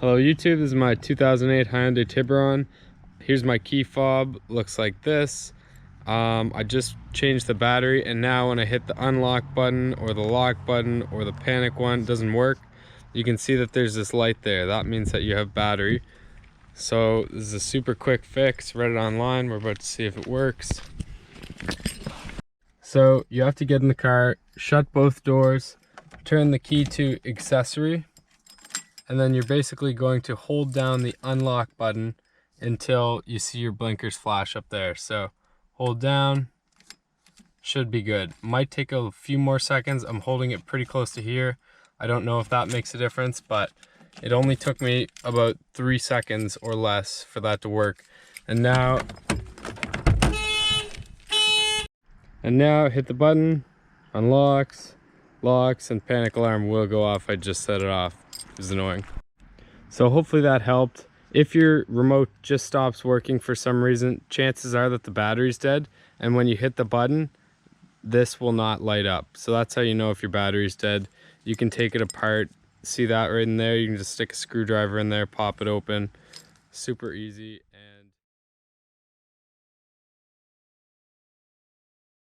Hello YouTube, this is my 2008 Hyundai Tiburon. Here's my key fob, looks like this. I just changed the battery, and now when I hit the unlock button or the lock button or the panic one, it doesn't work. You can see that there's this light there. That means that you have battery. So this is a super quick fix. Read it online. We're about to see if it works. So you have to get in the car, shut both doors, turn the key to accessory, and then you're basically going to hold down the unlock button until you see your blinkers flash up there. So hold down, should be good. Might take a few more seconds. I'm holding it pretty close to here. I don't know if that makes a difference, but it only took me about 3 seconds or less for that to work. And now hit the button, unlocks, locks, and panic alarm will go off. I just set it off. It was annoying. So hopefully that helped. If your remote just stops working for some reason, chances are that the battery's dead, and when you hit the button, this will not light up. So that's how you know if your battery's dead. You can take it apart. See that right in there? You can just stick a screwdriver in there, pop it open. Super easy.